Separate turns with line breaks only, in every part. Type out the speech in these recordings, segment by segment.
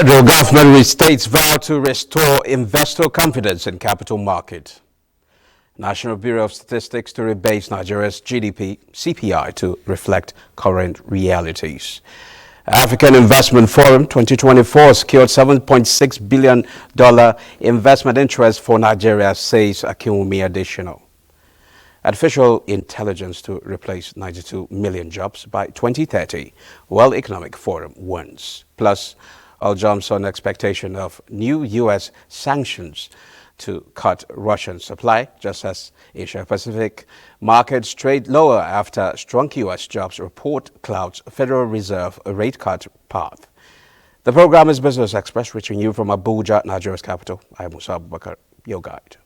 Federal government restates vow to restore investor confidence in capital market. National Bureau of Statistics to rebase Nigeria's GDP CPI to reflect current realities. African Investment Forum 2024 secured $7.6 billion investment interest for Nigeria, says Akinwumi Additional. Artificial intelligence to replace 92 million jobs by 2030, World Economic Forum warns. Plus, all jumps on expectation of new U.S. sanctions to cut Russian supply, just as Asia-Pacific markets trade lower after strong U.S. jobs report clouds Federal Reserve rate cut path. The program is Business Express, reaching you from Abuja, Nigeria's capital. I am Musa Abubakar, your guide.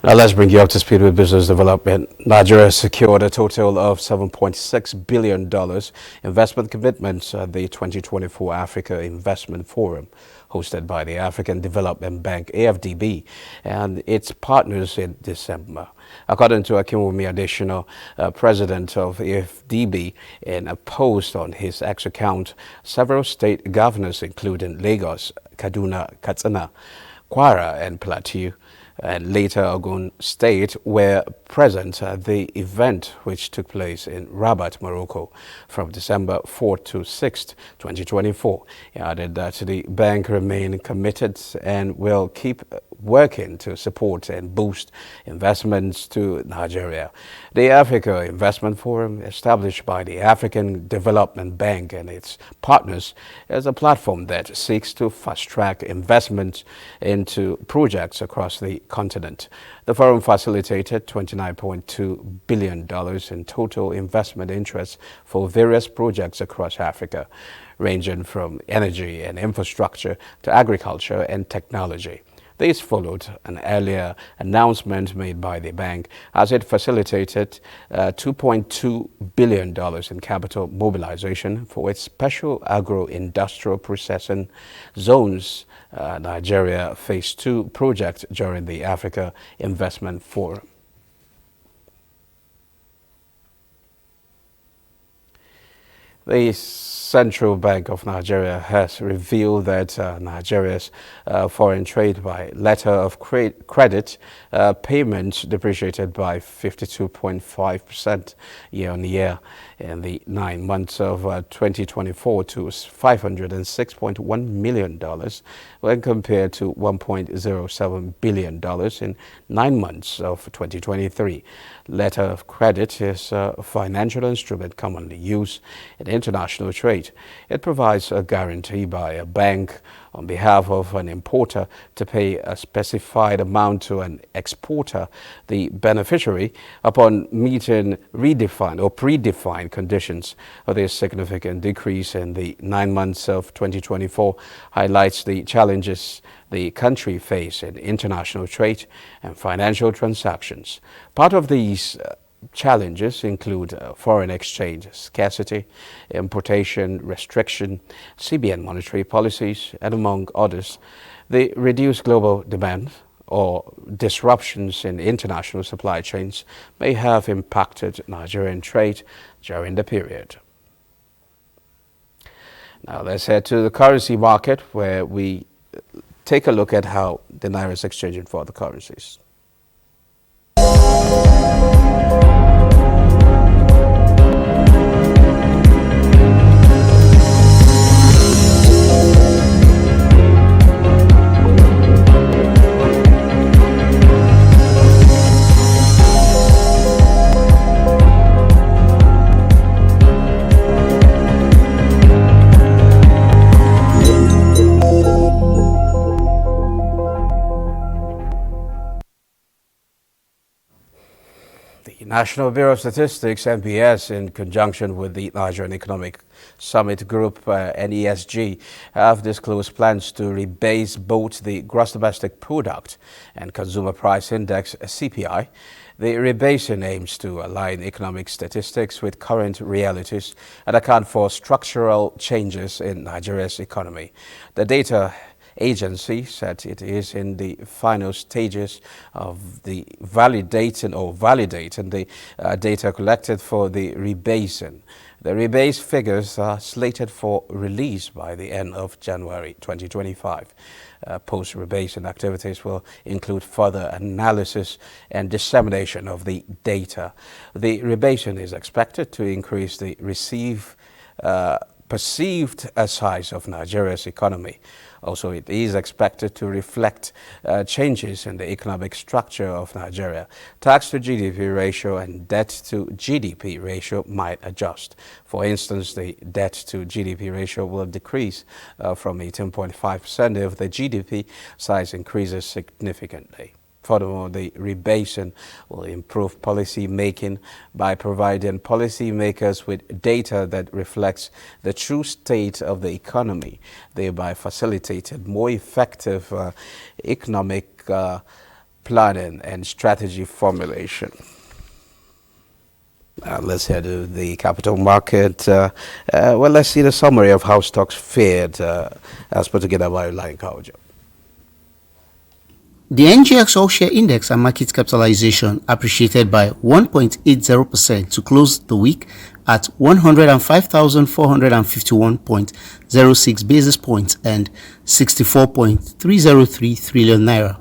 Now let's bring you up to speed with business development. Nigeria secured a total of $7.6 billion investment commitments at the 2024 Africa Investment Forum, hosted by the African Development Bank, AFDB, and its partners in December. According to Akinwumi Additional, president of AFDB, in a post on his X account, several state governors, including Lagos, Kaduna, Katsina, Kwara, and Plateau, and later Ogun State, were present at the event, which took place in Rabat, Morocco, from December 4th to 6th, 2024. He added that the bank remained committed and will keep working to support and boost investments to Nigeria. The Africa Investment Forum, established by the African Development Bank and its partners, is a platform that seeks to fast-track investments into projects across the continent. The forum facilitated $29.2 billion in total investment interest for various projects across Africa, ranging from energy and infrastructure to agriculture and technology. This followed an earlier announcement made by the bank as it facilitated $2.2 billion in capital mobilization for its special agro-industrial processing zones Nigeria Phase 2 project during the Africa Investment Forum. The Central Bank of Nigeria has revealed that Nigeria's foreign trade by letter of credit payments depreciated by 52.5% year-on-year in the 9 months of 2024 to $506.1 million when compared to $1.07 billion in 9 months of 2023. Letter of credit is a financial instrument commonly used in international trade trade. It provides a guarantee by a bank on behalf of an importer to pay a specified amount to an exporter, the beneficiary, upon meeting redefined or predefined conditions. This significant decrease in the 9 months of 2024 highlights the challenges the country face in international trade and financial transactions. Part of these challenges include foreign exchange scarcity, importation restriction, CBN monetary policies, and among others. The reduced global demand or disruptions in international supply chains may have impacted Nigerian trade during the period. Now let's head to the currency market, where we take a look at how the Naira is exchanging for other currencies. The National Bureau of Statistics, NBS, in conjunction with the Nigerian Economic Summit Group, NESG, have disclosed plans to rebase both the Gross Domestic Product and Consumer Price Index, CPI. The rebasing aims to align economic statistics with current realities and account for structural changes in Nigeria's economy. The data agency said it is in the final stages of the validating the data collected for the rebasing. The rebase figures are slated for release by the end of January 2025. Post-rebasing activities will include further analysis and dissemination of the data. The rebasing is expected to increase the perceived size of Nigeria's economy. Also, it is expected to reflect changes in the economic structure of Nigeria. Tax to GDP ratio and debt to GDP ratio might adjust. For instance, the debt to GDP ratio will decrease from 18.5% if the GDP size increases significantly. Furthermore, the rebasing will improve policy making by providing policymakers with data that reflects the true state of the economy, thereby facilitating more effective economic planning and strategy formulation. Let's head to the capital market. Well, let's see the summary of how stocks fared as put together by Lion Kaujo.
The NGX All-Share Index and market capitalization appreciated by 1.80% to close the week at 105,451.06 basis points and 64.303 trillion naira.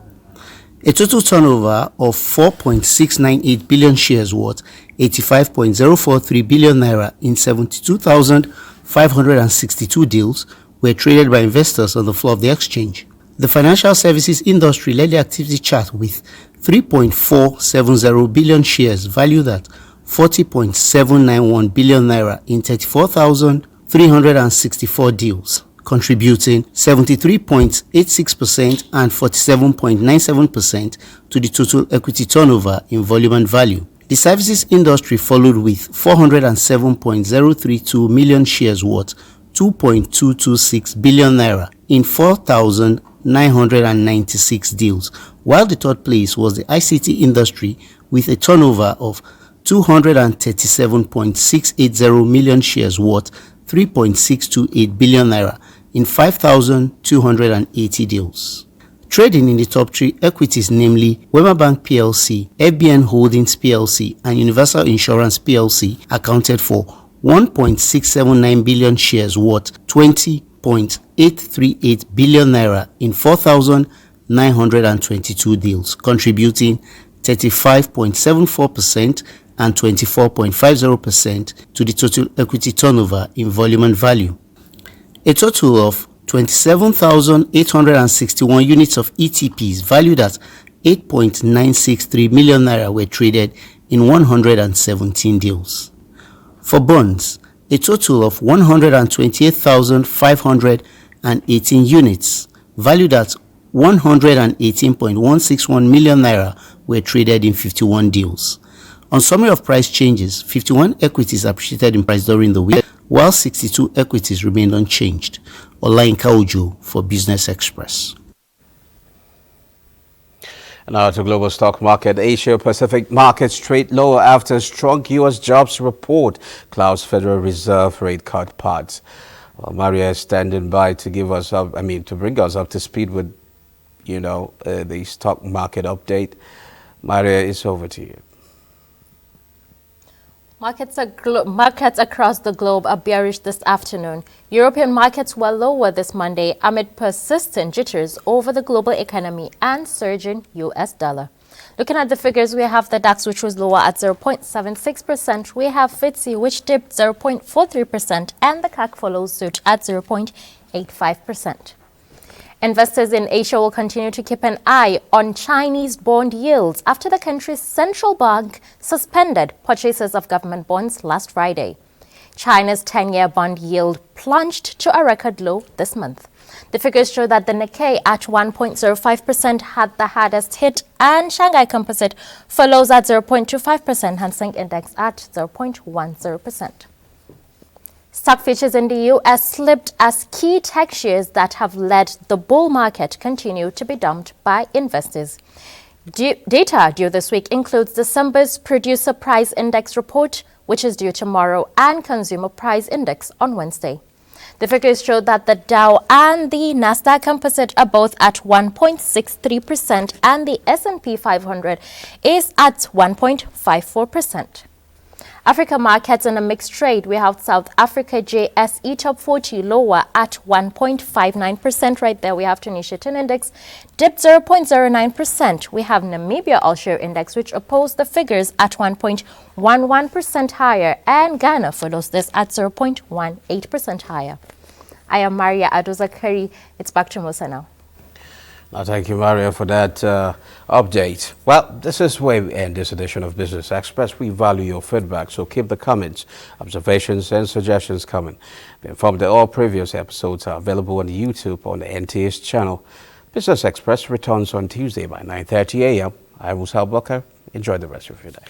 A total turnover of 4.698 billion shares worth 85.043 billion naira in 72,562 deals were traded by investors on the floor of the exchange. The financial services industry led the activity chart with 3.470 billion shares valued at 40.791 billion naira in 34,364 deals, contributing 73.86% and 47.97% to the total equity turnover in volume and value. The services industry followed with 407.032 million shares worth 2.226 billion naira in 4,996 deals, while the third place was the ICT industry with a turnover of 237.680 million shares worth 3.628 billion naira in 5,280 deals. Trading in the top three equities, namely Wema Bank PLC, FBN Holdings PLC, and Universal Insurance PLC, accounted for 1.679 billion shares worth 20.838 billion naira in 4,922 deals, contributing 35.74% and 24.50% to the total equity turnover in volume and value. A total of 27,861 units of ETPs valued at 8.963 million naira were traded in 117 deals. For bonds, a total of 128,518 units, valued at 118.161 million naira, were traded in 51 deals. On summary of price changes, 51 equities appreciated in price during the week, while 62 equities remained unchanged. Olayinka Ojo for Business Express.
Now to global stock market. Asia Pacific markets trade lower after strong U.S. jobs report clouds Federal Reserve rate cut paths. Well, Maria is standing by to give us up. To bring us up to speed with, the stock market update. Maria, it's over to you.
Markets across the globe are bearish this afternoon. European markets were lower this Monday amid persistent jitters over the global economy and surging U.S. dollar. Looking at the figures, we have the DAX, which was lower at 0.76%. We have FTSE, which dipped 0.43%, and the CAC follows suit at 0.85%. Investors in Asia will continue to keep an eye on Chinese bond yields after the country's central bank suspended purchases of government bonds last Friday. China's 10-year bond yield plunged to a record low this month. The figures show that the Nikkei at 1.05% had the hardest hit, and Shanghai Composite follows at 0.25%, Hang Seng Index at 0.10%. Stock futures in the U.S. slipped as key tech shares that have led the bull market continue to be dumped by investors. Data due this week includes December's Producer Price Index report, which is due tomorrow, and Consumer Price Index on Wednesday. The figures show that the Dow and the Nasdaq Composite are both at 1.63%, and the S&P 500 is at 1.54%. Africa markets in a mixed trade. We have South Africa JSE Top 40 lower at 1.59%. Right there we have Tunisia Tin Index dipped 0.09%. We have Namibia All Share Index, which opposed the figures at 1.11% higher, and Ghana follows this at 0.18% higher. I am Maria Adozakari. It's back to Musa now.
Now, thank you, Maria, for that update. Well, this is where we end this edition of Business Express. We value your feedback, so keep the comments, observations, and suggestions coming. Be informed that all previous episodes are available on YouTube on the NTS channel. Business Express returns on Tuesday by 9:30 a.m. I am Musa Abubakar. Enjoy the rest of your day.